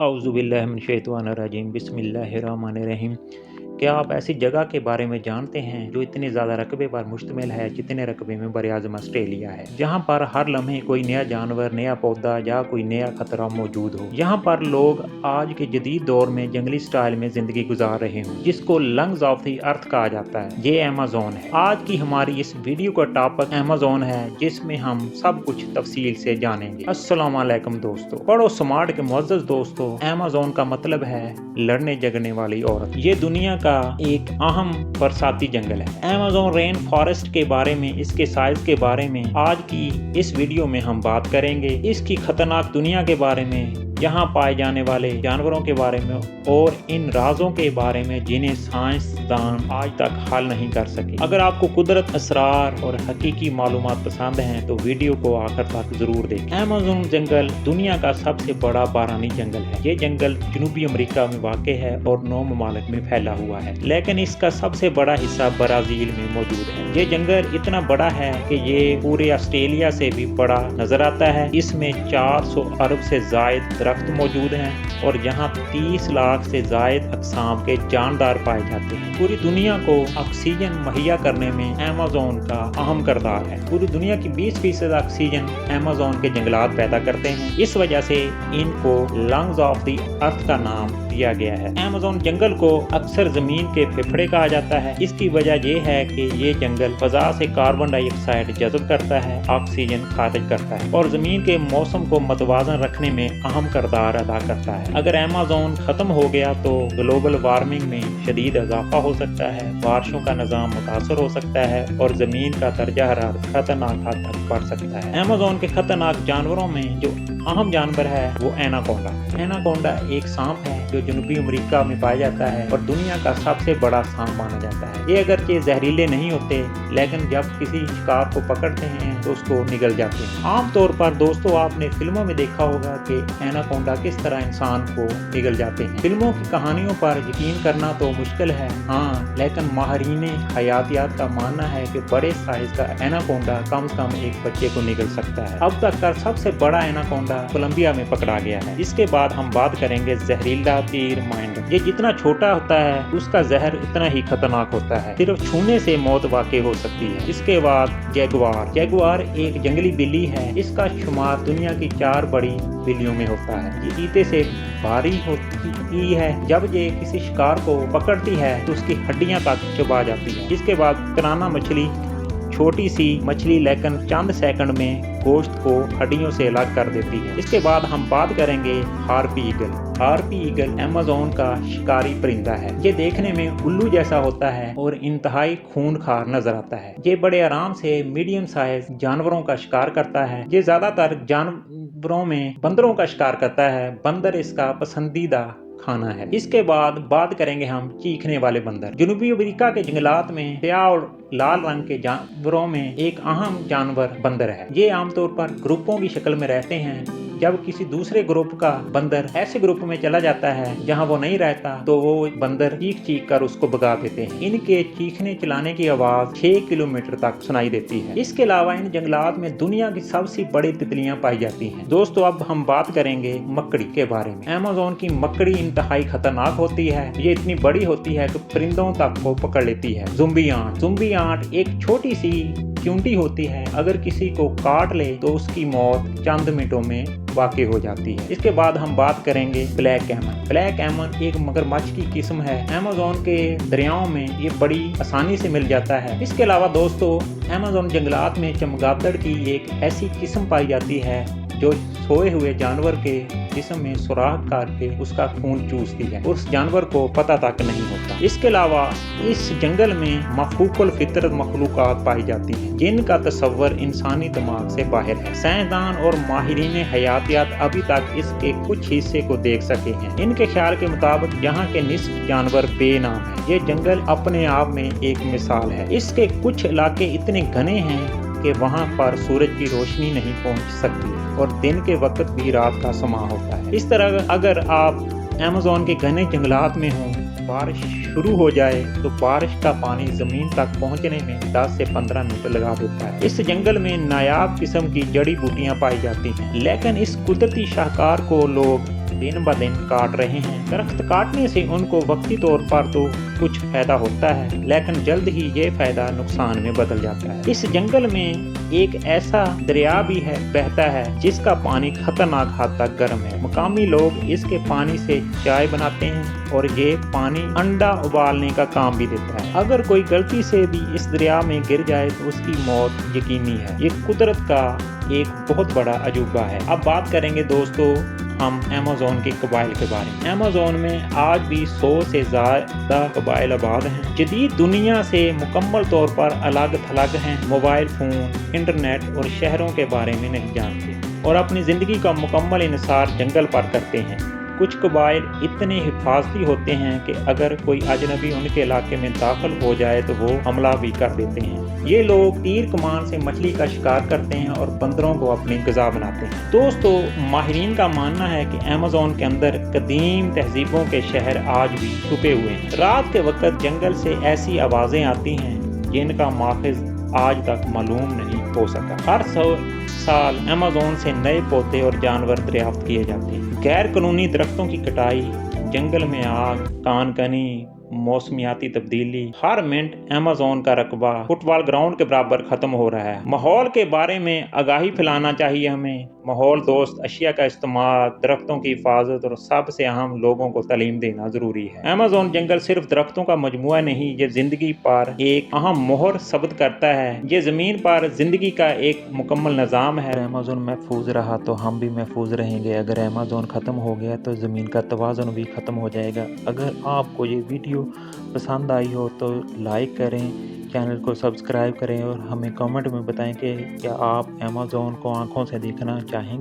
औज़ुबिल्लाहिमिनश्शैतानिर्रजीम बिस्मिल्लाहिर्रहमानिर्रहीम। क्या आप ऐसी जगह के बारे में जानते हैं जो इतने ज़्यादा रकबे पर मुश्तमिल है जितने रकबे में बर-ए-आज़म ऑस्ट्रेलिया है, जहाँ पर हर लम्हे कोई नया जानवर, नया पौधा या कोई नया खतरा मौजूद हो। यहाँ पर लोग आज के जदीद दौर में जंगली स्टाइल में ज़िंदगी गुजार रहे हों, जिसको लंग्स ऑफ द अर्थ कहा जाता है। ये अमेज़न है। आज की हमारी इस वीडियो का टॉपिक अमेज़न है, जिसमें हम सब कुछ तफसील से जानेंगे। अस्सलाम वालेकुम दोस्तों, पढ़ो स्मार्ट के मुअज़्ज़ज़ दोस्तों। अमेज़न का मतलब है लड़ने जगने वाली औरत। ये दुनिया का एक अहम बरसाती जंगल है। अमेज़न रेन फॉरेस्ट के बारे में, इसके साइज के बारे में आज की इस वीडियो में हम बात करेंगे। इसकी खतरनाक दुनिया के बारे में, यहाँ पाए जाने वाले जानवरों के बारे में और इन राजों के बारे में जिन्हें साइंसदान आज तक हल नहीं कर सके। अगर आपको कुदरत, असरार और हकीकी मालूमात पसंद हैं तो वीडियो को आखिर तक जरूर देखें। अमेज़न जंगल दुनिया का सबसे बड़ा बारानी जंगल है। ये जंगल जनूबी अमेरिका में वाक़ है और 9 ममालिक में फैला हुआ है, लेकिन इसका सबसे बड़ा हिस्सा ब्राज़ील में मौजूद है। ये जंगल इतना बड़ा है कि ये पूरे ऑस्ट्रेलिया से भी बड़ा नजर आता है। इसमें 400 अरब से जायद दरख्त मौजूद हैं और यहाँ 30 लाख से जायद अक़साम के जानदार पाए जाते हैं। पूरी दुनिया को ऑक्सीजन मुहैया करने में अमेज़न का अहम किरदार है। पूरी दुनिया की 20% ऑक्सीजन अमेज़न के जंगलात पैदा करते हैं। इस वजह से इनको लंग्स ऑफ द अर्थ का नाम दिया गया है। अमेज़न जंगल को अक्सर जमीन के फेफड़े कहा जाता है। इसकी वजह यह है कि ये जंगल फजा से कार्बन डाइऑक्साइड जज़ब करता है, ऑक्सीजन खारिज करता है और जमीन के मौसम को मतवाज़न रखने में अहम किरदार अदा करता है। अगर अमेज़न खत्म हो गया तो ग्लोबल वार्मिंग में शदीद इजाफा हो सकता है, बारिशों का निज़ाम मुतासर हो सकता है और जमीन का दर्जा हरारत खतरनाक हद तक बढ़ सकता है। अमेज़न के खतरनाक जानवरों में जो अहम जानवर है वो एनाकोंडा। एनाकोंडा एक सांप है जो जनूबी अमेरिका में पाया जाता है और दुनिया का सबसे बड़ा सांप माना जाता है। ये अगरचे जहरीले नहीं होते, लेकिन जब किसी शिकार को पकड़ते हैं तो उसको निगल जाते हैं। आमतौर पर दोस्तों आपने फिल्मों में देखा होगा कि एनाकोंडा किस तरह इंसान को निगल जाते हैं। फिल्मों की कहानियों पर यकीन करना तो मुश्किल है, हाँ, लेकिन माहिरीन हयातियात का मानना है कि बड़े साइज का एनाकोंडा कम से कम एक बच्चे को निगल सकता है। अब तक का सबसे बड़ा एनाकोंडा कोलंबिया में पकड़ा गया है। इसके बाद हम बात करेंगे जहरीला तीर माइंडर। ये जितना छोटा होता है उसका जहर उतना ही खतरनाक होता है, सिर्फ छूने से मौत वाक़ई हो सकती है। इसके बाद जैगुआर। जैगुआर एक जंगली बिल्ली है। इसका शुमार दुनिया की 4 बड़ी बिल्लियों में होता है। ये चीते से भारी होती है। जब ये किसी शिकार को पकड़ती है तो उसकी हड्डियां तक चबा जाती है। इसके बाद पिराना मछली, छोटी सी मछली लेकिन चंद सेकंड में गोश्त को हड्डियों से अलग कर देती है। इसके बाद हम बात करेंगे harpy eagle. Harpy eagle Amazon का शिकारी परिंदा है। ये देखने में उल्लू जैसा होता है और इंतहाई खूंखार नजर आता है। ये बड़े आराम से मीडियम साइज जानवरों का शिकार करता है। ये ज्यादातर जानवरों में बंदरों का शिकार करता है। बंदर इसका पसंदीदा खाना है। इसके बाद बात करेंगे हम चीखने वाले बंदर। जनूबी अमेरिका के जंगलात में स्याह और लाल रंग के जानवरों में एक अहम जानवर बंदर है। ये आमतौर पर ग्रुपों की शक्ल में रहते हैं। जब किसी दूसरे ग्रुप का बंदर ऐसे ग्रुप में चला जाता है जहां वो नहीं रहता तो वो बंदर चीख चीख कर उसको भगा देते हैं। इनके चीखने चिल्लाने की आवाज 6 किलोमीटर तक सुनाई देती है। इसके अलावा इन जंगलात में दुनिया की सबसे बड़ी तितलियां पाई जाती हैं। दोस्तों अब हम बात करेंगे मकड़ी के बारे में। अमेज़न की मकड़ी इंतहाई खतरनाक होती है। ये इतनी बड़ी होती है कि परिंदों तक को पकड़ लेती है। ज़ुम्बी आंट। ज़ुम्बी आंट एक छोटी सी चूंटी होती है। अगर किसी को काट ले तो उसकी मौत चंद मिनटों में वाक़ई हो जाती है। इसके बाद हम बात करेंगे ब्लैक एमन। ब्लैक एमन एक मगरमच्छ की किस्म है। अमेज़न के दरियाओं में ये बड़ी आसानी से मिल जाता है। इसके अलावा दोस्तों अमेज़न जंगलात में चमगादड़ की एक ऐसी किस्म पाई जाती है जो सोए हुए जानवर के जिस्म में सुराख करके उसका खून चूसती है। उस जानवर को पता तक नहीं होता। इसके अलावा इस जंगल में मफूकुल फितरत मखलूकात पाई जाती हैं जिनका तस्वर इंसानी दिमाग से बाहर है। साइंसदान और माहिरीन हयातियात अभी तक इसके कुछ हिस्से को देख सके हैं। इनके ख्याल के मुताबिक यहाँ के निस्फ जानवर बेनाम है। ये जंगल अपने आप में एक मिसाल है। इसके कुछ इलाके इतने घने हैं कि वहाँ पर सूरज की रोशनी नहीं पहुँच सकती और दिन के वक्त भी रात का समा होता है। इस तरह अगर आप अमेज़न के घने जंगलात में हों, बारिश शुरू हो जाए तो बारिश का पानी जमीन तक पहुंचने में 10 से 15 मिनट लगा देता है। इस जंगल में नायाब किस्म की जड़ी बूटियां पाई जाती हैं, लेकिन इस कुदरती शाहकार को लोग दिन ब दिन काट रहे हैं। दरख्त काटने से उनको वक्ती तौर पर तो कुछ फायदा होता है, लेकिन जल्द ही ये फायदा नुकसान में बदल जाता है। इस जंगल में एक ऐसा दरिया भी है बहता है जिसका पानी खतरनाक हद तक गर्म है। मकामी लोग इसके पानी से चाय बनाते हैं और ये पानी अंडा उबालने का काम भी देता है। अगर कोई गलती से भी इस दरिया में गिर जाए तो उसकी मौत यकीनी है। ये कुदरत का एक बहुत बड़ा अजूबा है। अब बात करेंगे दोस्तों हम अमेज़न के कबाइल के बारे में। अमेज़न में आज भी 100 से ज़्यादा कबाइल आबाद हैं। जदीद दुनिया से मुकम्मल तौर पर अलग थलग हैं। मोबाइल फ़ोन, इंटरनेट और शहरों के बारे में नहीं जानते और अपनी ज़िंदगी का मुकम्मल इन्हिसार जंगल पर करते हैं। कुछ कबाइल इतने हिफाजती होते हैं कि अगर कोई अजनबी उनके इलाके में दाखिल हो जाए तो वो हमला भी कर देते हैं। ये लोग तीर कमान से मछली का शिकार करते हैं और बंदरों को अपनी ग़िज़ा बनाते हैं। दोस्तों, माहिरीन का मानना है कि अमेज़न के अंदर कदीम तहजीबों के शहर आज भी छुपे हुए हैं। रात के वक्त जंगल से ऐसी आवाज़ें आती हैं जिनका माखज़ आज तक मालूम नहीं हो सका। हर साल अमेज़न से नए पौधे और जानवर दरियाफ्त किए जाते हैं। गैर कानूनी दरख्तों की कटाई, जंगल में आग, कानकनी, मौसमियाती तब्दीली, हर मिनट अमेज़न का रकबा फुटबॉल ग्राउंड के बराबर खत्म हो रहा है। माहौल के बारे में आगाही फैलाना चाहिए हमें। माहौल दोस्त अशिया का इस्तेमाल, दरख्तों की हिफाजत और सबसे अहम लोगों को तालीम देना जरूरी है। अमेज़न जंगल सिर्फ दरख्तों का मजमुआ नहीं, ये जिंदगी पर एक अहम मोहर साबित करता है। ये जमीन पर जिंदगी का एक मुकम्मल निज़ाम है। अगर अमेज़न महफूज रहा तो हम भी महफूज रहेंगे। अगर अमेज़न ख़त्म हो गया तो ज़मीन का तवाज़ुन भी ख़त्म हो जाएगा। अगर आपको ये वीडियो पसंद आई हो तो लाइक करें, चैनल को सब्सक्राइब करें और हमें कमेंट में बताएं कि क्या आप अमेज़न को आंखों से देखना चाहेंगे।